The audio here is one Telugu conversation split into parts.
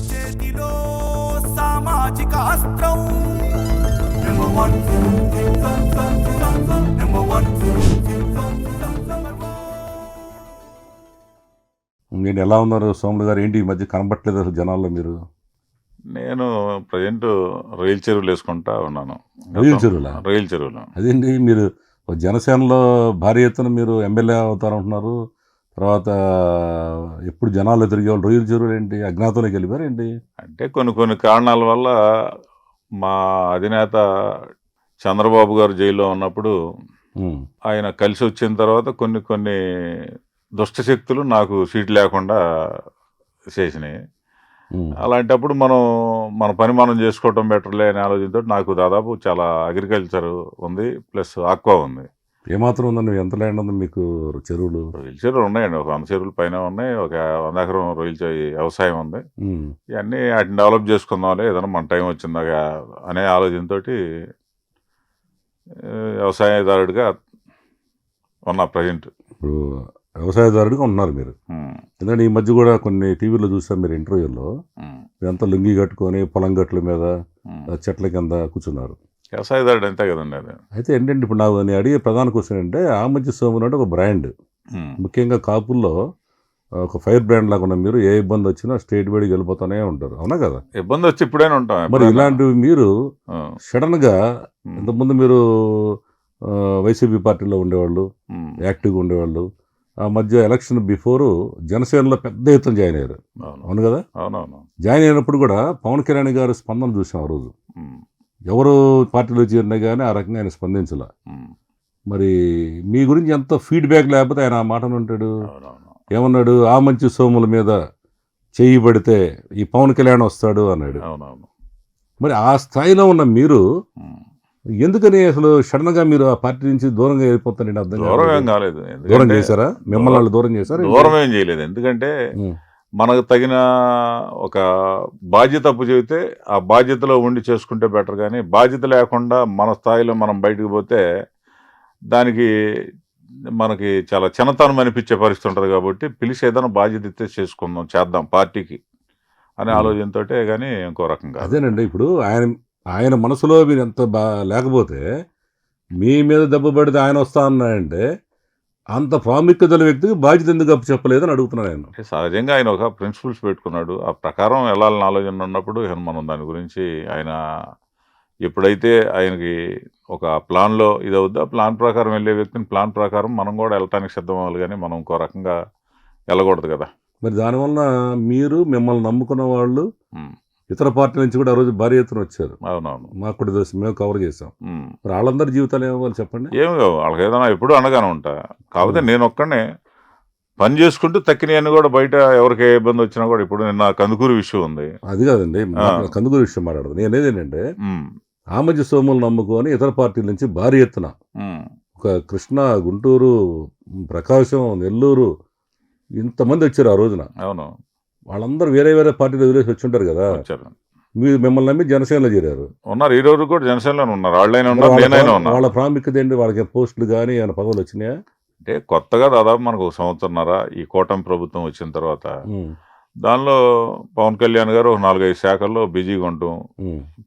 చేతిలో సామాజిక అస్త్రం నెంబర్ వన్ నెంబర్ వన్. నేను ఎలా ఉన్నారు సోములు గారు? ఏంటి ఈ మధ్య కనబట్టలేదు అసలు జనాల్లో మీరు? నేను ప్రజెంట్ రొయ్యల చెరువులు వేసుకుంటా ఉన్నాను. రొయ్యల చెరువులా? రొయ్యల చెరువులు. అదేంటి మీరు జనసేనలో భారీ ఎత్తున మీరు ఎమ్మెల్యే అవుతారంటున్నారు, తర్వాత ఎప్పుడు జనాల్లో తిరిగేవాళ్ళు, రొయ్యల చెరువులు ఏంటి అజ్ఞాతంలోకి వెళ్ళిపోయారు ఏంటి? అంటే కొన్ని కొన్ని కారణాల వల్ల మా అధినేత చంద్రబాబు గారు జైల్లో ఉన్నప్పుడు ఆయన కలిసి వచ్చిన తర్వాత కొన్ని కొన్ని దుష్టశక్తులు నాకు సీట్ లేకుండా చేసినాయి. అలాంటప్పుడు మన పని మనం చేసుకోవటం బెటర్లే అనే ఆలోచనతో నాకు దాదాపు చాలా అగ్రికల్చర్ ఉంది, ప్లస్ ఆక్వా ఉంది. ఏమాత్రం ఉందండి? ఎంత ల్యాండ్ ఉంది మీకు? చెరువులు రొయ్యల చెరువులు ఉన్నాయండి, ఒక 100 చెరువుల పైన ఉన్నాయి, ఒక 100 ఎకరం రొయ్యల వ్యవసాయం ఉంది. ఇవన్నీ వాటిని డెవలప్ చేసుకుందాంలే ఏదైనా మన టైం వచ్చిందాగా అనే ఆలోచనతో వ్యవసాయదారుడిగా ఉన్నా ప్రజెంట్. ఇప్పుడు వ్యవసాయదారుడిగా ఉన్నారు మీరు. ఎందుకంటే ఈ మధ్య కూడా కొన్ని టీవీలో చూసాం మీరు ఇంటర్వ్యూలో, మీరంతా లుంగి కట్టుకొని పొలం గట్ల మీద చెట్ల కింద కూర్చున్నారు. వ్యవసాయదారుడు అంతే కదండి అది. అయితే ఏంటంటే ఇప్పుడు నేను అడిగే ప్రధాన క్వశ్చన్ అంటే, ఆమంచి సోములు అంటే ఒక బ్రాండ్, ముఖ్యంగా కాపుల్లో ఒక ఫైర్ బ్రాండ్ లాగా ఉన్న మీరు ఏ ఇబ్బంది వచ్చినా స్టేట్ వైడ్కి వెళ్ళిపోతానే ఉంటారు, అవునా కదా? ఇబ్బంది వచ్చి ఇప్పుడైనా ఉంటాం. మరి ఇలాంటివి మీరు సడన్గా, ఇంతకుముందు మీరు వైసీపీ పార్టీలో ఉండేవాళ్ళు, యాక్టివ్గా ఉండేవాళ్ళు, ఆ మధ్య ఎలక్షన్ బిఫోర్ జనసేనలో పెద్ద ఎత్తున జాయిన్ అయ్యారు, అవును కదా? అవునవును. జాయిన్ అయినప్పుడు కూడా పవన్ కళ్యాణ్ గారు స్పందన చూసాం ఆ రోజు. ఎవరు పార్టీలో చేరినా కానీ ఆ రకంగా ఆయన స్పందించాల. మరి మీ గురించి ఎంత ఫీడ్బ్యాక్ లేకపోతే ఆయన ఆ మాటను ఉంటాడు. ఏమన్నాడు? ఆ మంచి సోముల మీద చెయ్యి పడితే ఈ పవన్ కళ్యాణ్ వస్తాడు అన్నాడు. మరి ఆ స్థాయిలో ఉన్న మీరు ఎందుకని అసలు సడన్ గా మీరు ఆ పార్టీ నుంచి దూరంగా వెళ్ళిపోతారండి? అర్థం కాలేదు. దూరం చేశారా? మిమ్మల్ని వాళ్ళు దూరం చేశారు? దూరం ఏం చేయలేదు. ఎందుకంటే మనకు తగిన ఒక బాధ్యత అప్పు చెబితే ఆ బాధ్యతలో ఉండి చేసుకుంటే బెటర్, కానీ బాధ్యత లేకుండా మన స్థాయిలో మనం బయటకు పోతే దానికి మనకి చాలా చిన్నతనం అనిపించే పరిస్థితి ఉంటుంది. కాబట్టి పిలిచి ఏదైనా బాధ్యత ఇస్తే చేసుకుందాం, చేద్దాం పార్టీకి అనే ఆలోచనతో, కానీ ఇంకో రకంగా. అదేనండి, ఇప్పుడు ఆయన మనసులో మీరు ఎంత లేకపోతే మీ మీద దెబ్బ పడితే ఆయన వస్తా అన్నాడంటే అంత ప్రాముఖ్యత వ్యక్తికి బాధ్యత ఎందుకు అప్పు చెప్పలేదని అడుగుతున్నాను నేను. సహజంగా ఆయన ఒక ప్రిన్సిపల్స్ పెట్టుకున్నాడు, ఆ ప్రకారం వెళ్ళాలని ఆలోచన ఉన్నప్పుడు మనం దాని గురించి ఆయన ఎప్పుడైతే ఆయనకి ఒక ప్లాన్లో ఇది అవుద్దో ఆ ప్లాన్ ప్రకారం వెళ్ళే వ్యక్తిని ప్లాన్ ప్రకారం మనం కూడా వెళ్ళటానికి సిద్ధం అవ్వాలి, కానీ మనం ఇంకో రకంగా వెళ్ళకూడదు కదా. మరి దానివల్ల మీరు మిమ్మల్ని నమ్ముకున్న వాళ్ళు ఇతర పార్టీ నుంచి కూడా ఆ రోజు భారీ ఎత్తున వచ్చారు. అవునవును, మాకు కూడా తెలుసు, మేము కవర్ చేసాం. మరి వాళ్ళందరి జీవితాలు ఏమవ్వాలి చెప్పండి? ఏమి కావు, వాళ్ళకి ఏదైనా ఎప్పుడు అనగానే ఉంటా. కాకపోతే నేను ఒక్కనే పని చేసుకుంటూ తక్కినవన్నీ కూడా బయట ఎవరికి ఏ ఇబ్బంది వచ్చినా కూడా, ఇప్పుడు నిన్న కందుకూరు విషయం ఉంది. అది కాదండి, కందుకూరు విషయం మాట్లాడదు. నేనేది ఏంటంటే, ఆమంచి సోములు నమ్ముకొని ఇతర పార్టీల నుంచి భారీ ఎత్తున ఒక కృష్ణా, గుంటూరు, ప్రకాశం, నెల్లూరు ఇంతమంది వచ్చారు ఆ రోజున. అవును, వాళ్ళందరూ వేరే వేరే పార్టీలు వదిలేసి వచ్చి ఉంటారు కదా. మీరు మిమ్మల్ని నమ్మి జనసేనలో చేరారు. ఉన్నారు, ఈ రోజు కూడా జనసేనలో ఉన్నారు. వాళ్ళ ప్రాముఖ్యత ఏంటి? వాళ్ళకి పోస్టులు కానీ ఏమైనా పదవులు వచ్చినాయా? అంటే కొత్తగా దాదాపు మనకు 1 సంవత్సరంన్నర ఈ కూటమి ప్రభుత్వం వచ్చిన తర్వాత దానిలో పవన్ కళ్యాణ్ గారు 4-5 శాఖల్లో బిజీగా ఉంటాం.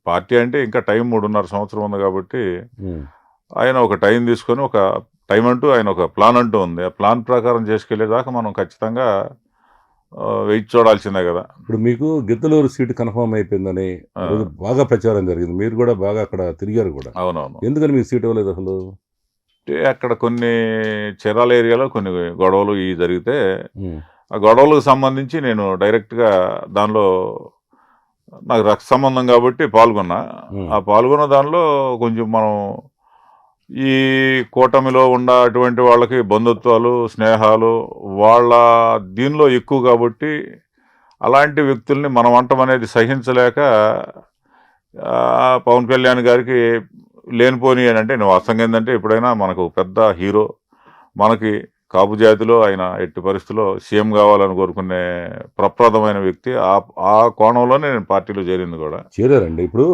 పార్టీ అంటే ఇంకా టైం 3.5 సంవత్సరం ఉంది కాబట్టి ఆయన ఒక టైం తీసుకొని, ఒక టైం అంటూ ఆయన ఒక ప్లాన్ అంటూ ఉంది. ఆ ప్లాన్ ప్రకారం చేసుకెళ్లేదాకా మనం ఖచ్చితంగా వెయిట్ చూడాల్సిందే కదా. ఇప్పుడు మీకు గిద్దలూరు సీటు కన్ఫర్మ్ అయిపోయిందని బాగా ప్రచారం జరిగింది, మీరు కూడా బాగా అక్కడ తిరిగారు కూడా. అవునవును. ఎందుకని మీకు సీట్ ఇవ్వలేదు అసలు? అంటే అక్కడ కొన్ని చీరాల ఏరియాలో కొన్ని గొడవలు ఇవి జరిగితే ఆ గొడవలకు సంబంధించి నేను డైరెక్ట్గా దానిలో నాకు రక్త సంబంధం కాబట్టి పాల్గొన్నా. ఆ పాల్గొన్న దానిలో కొంచెం మనం ఈ కూటమిలో ఉన్న అటువంటి వాళ్ళకి బంధుత్వాలు, స్నేహాలు వాళ్ళ దీనిలో ఎక్కువ కాబట్టి అలాంటి వ్యక్తుల్ని మనం అంటం అనేది సహించలేక పవన్ కళ్యాణ్ గారికి లేనిపోని అని అంటే, వాస్తవంగా ఏంటంటే ఎప్పుడైనా మనకు పెద్ద హీరో, మనకి కాపు జాతిలో ఆయన ఎట్టి పరిస్థితుల్లో సీఎం కావాలని కోరుకునే ప్రప్రదమైన వ్యక్తి. ఆ కోణంలోనే నేను పార్టీలో చేరింది కూడా. చేరారండి. ఇప్పుడు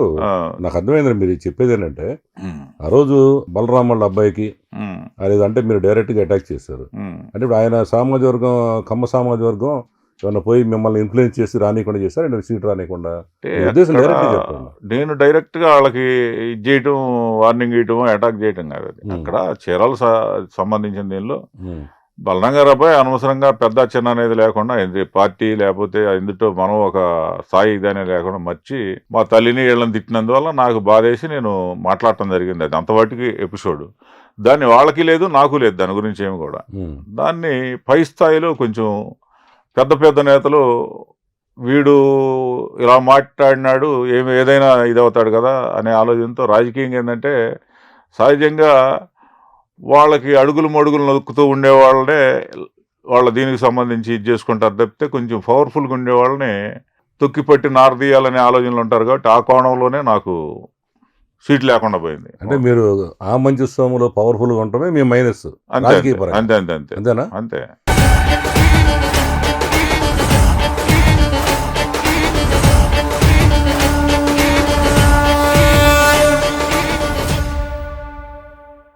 నాకు అర్థమైంది మీరు చెప్పేది ఏంటంటే, ఆ రోజు బలరాం వాళ్ళ అబ్బాయికి అంటే మీరు డైరెక్ట్గా అటాక్ చేశారు అంటే, ఇప్పుడు ఆయన సామాజిక వర్గం, కమ్మ సామాజిక వర్గం ఏమన్నా పోయి మిమ్మల్ని ఇన్ఫ్లుయెన్స్ చేసి రానియకుండా చేశారు నేను సీట్ రానియకుండా అంటే మీ ఉద్దేశం అక్కడ డైరెక్ట్గా చెప్పండి. నేను డైరెక్ట్గా వాళ్ళకి ఇది చేయటం, వార్నింగ్ ఇవ్వటం, అటాక్ చేయటం కాదు అది. అక్కడ చీరాలు సంబంధించిన దీనిలో బలరంగారాబాయ్ అనవసరంగా పెద్ద చిన్న అనేది లేకుండా పార్టీ లేకపోతే ఎందుటో మనం ఒక స్థాయి ఇదనే లేకుండా మర్చి మా తల్లిని వీళ్ళని తిట్టినందువల్ల నాకు బాధేసి నేను మాట్లాడటం జరిగింది. అది అంతవాటికి ఎపిసోడ్. దాన్ని వాళ్ళకి లేదు, నాకు లేదు దాని గురించి ఏమి కూడా. దాన్ని పై స్థాయిలో కొంచెం పెద్ద పెద్ద నేతలు వీడు ఇలా మాట్లాడినాడు ఏదైనా ఇదవుతాడు కదా అనే ఆలోచనతో రాజకీయంగా ఏంటంటే సహజంగా వాళ్ళకి అడుగులు మడుగులు నొక్కుతూ ఉండేవాళ్ళనే వాళ్ళ దీనికి సంబంధించి ఇది చేసుకుంటారు తప్పితే కొంచెం పవర్ఫుల్గా ఉండేవాళ్ళని తొక్కిపట్టి నారదీయాలనే ఆలోచనలు ఉంటారు కాబట్టి ఆ కోణంలోనే నాకు సీట్ లేకుండా పోయింది. అంటే మీరు ఆ మంచి స్వాములో పవర్ఫుల్గా ఉండటమే మీ మైనస్ అంతే రాజకీయ పరంగా. అంతే అంతే అంతే అంతేనా? అంతే